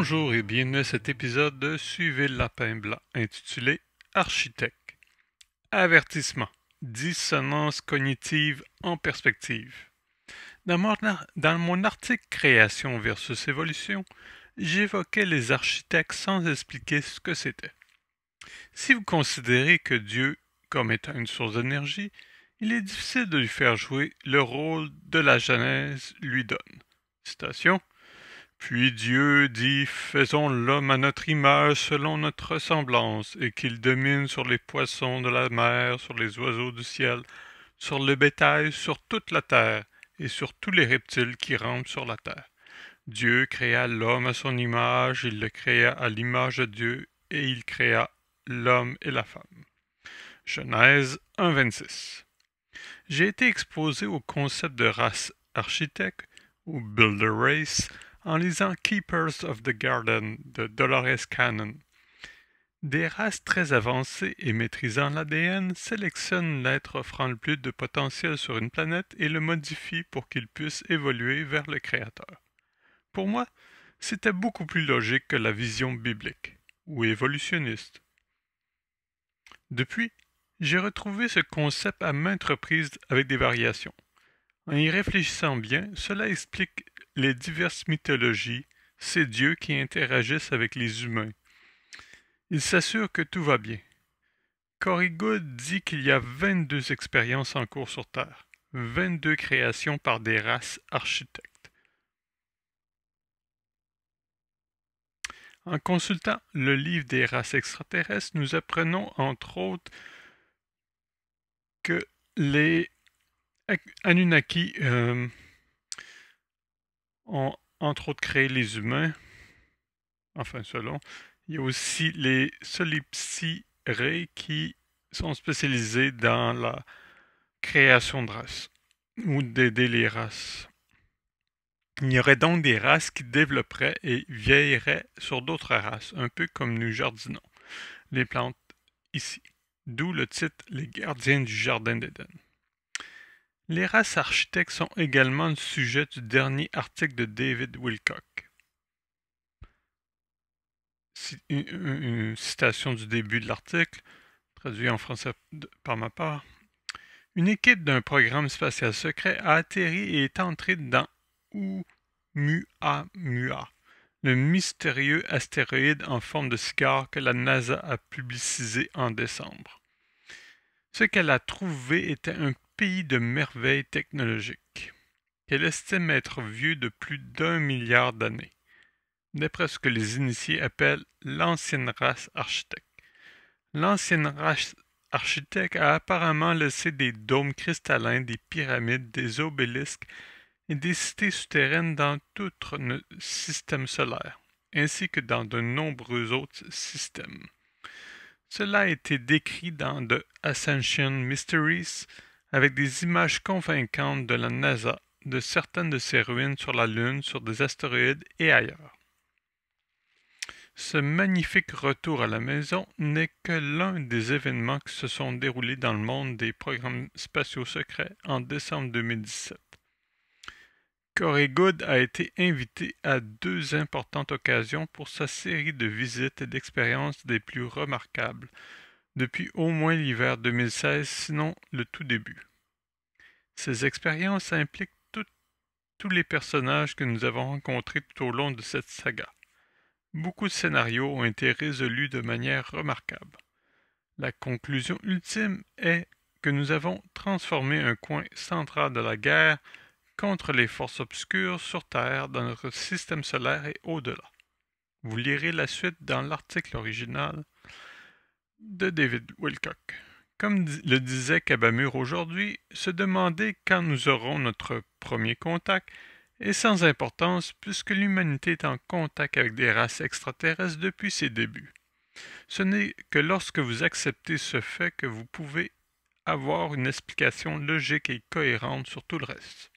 Bonjour et bienvenue à cet épisode de Suivez le lapin blanc intitulé Architecte. Avertissement. Dissonance cognitive en perspective. Dans mon article Création versus évolution, j'évoquais les architectes sans expliquer ce que c'était. Si vous considérez que Dieu comme étant une source d'énergie, il est difficile de lui faire jouer le rôle de la Genèse lui donne. Citation. Puis Dieu dit, faisons l'homme à notre image selon notre ressemblance, et qu'il domine sur les poissons de la mer, sur les oiseaux du ciel, sur le bétail, sur toute la terre, et sur tous les reptiles qui rampent sur la terre. Dieu créa l'homme à son image, il le créa à l'image de Dieu, et il créa l'homme et la femme. Genèse 1.26. J'ai été exposé au concept de race architecte, ou builder race, en lisant Keepers of the Garden de Dolores Cannon. Des races très avancées et maîtrisant l'ADN sélectionnent l'être offrant le plus de potentiel sur une planète et le modifient pour qu'il puisse évoluer vers le Créateur. Pour moi, c'était beaucoup plus logique que la vision biblique, ou évolutionniste. Depuis, j'ai retrouvé ce concept à maintes reprises avec des variations. En y réfléchissant bien, cela explique les diverses mythologies, ces dieux qui interagissent avec les humains. Ils s'assurent que tout va bien. Corey Goode dit qu'il y a 22 expériences en cours sur Terre, 22 créations par des races architectes. En consultant le livre des races extraterrestres, nous apprenons entre autres que les Anunnaki ont entre autres créé les humains, enfin selon. Il y a aussi les solipsirés qui sont spécialisés dans la création de races ou d'aider les races. Il y aurait donc des races qui développeraient et vieilliraient sur d'autres races, un peu comme nous jardinons les plantes ici. D'où le titre Les gardiens du jardin d'Éden. Les races architectes sont également le sujet du dernier article de David Wilcock. Une citation du début de l'article, traduit en français par ma part. Une équipe d'un programme spatial secret a atterri et est entrée dans Oumuamua, le mystérieux astéroïde en forme de cigare que la NASA a publicisé en décembre. Ce qu'elle a trouvé était un pays de merveilles technologiques, qu'elle estime être vieux de plus d'1 milliard d'années, d'après ce que les initiés appellent l'ancienne race architecte. L'ancienne race architecte a apparemment laissé des dômes cristallins, des pyramides, des obélisques et des cités souterraines dans tout notre système solaire, ainsi que dans de nombreux autres systèmes. Cela a été décrit dans The Ascension Mysteries avec des images convaincantes de la NASA de certaines de ses ruines sur la Lune, sur des astéroïdes et ailleurs. Ce magnifique retour à la maison n'est que l'un des événements qui se sont déroulés dans le monde des programmes spatiaux secrets en décembre 2017. Corey Goode a été invité à 2 importantes occasions pour sa série de visites et d'expériences des plus remarquables, depuis au moins l'hiver 2016, sinon le tout début. Ces expériences impliquent tous les personnages que nous avons rencontrés tout au long de cette saga. Beaucoup de scénarios ont été résolus de manière remarquable. La conclusion ultime est que nous avons transformé un coin central de la guerre contre les forces obscures sur Terre dans notre système solaire et au-delà. Vous lirez la suite dans l'article original de David Wilcock. Comme le disait Kabamur aujourd'hui, se demander quand nous aurons notre premier contact est sans importance puisque l'humanité est en contact avec des races extraterrestres depuis ses débuts. Ce n'est que lorsque vous acceptez ce fait que vous pouvez avoir une explication logique et cohérente sur tout le reste.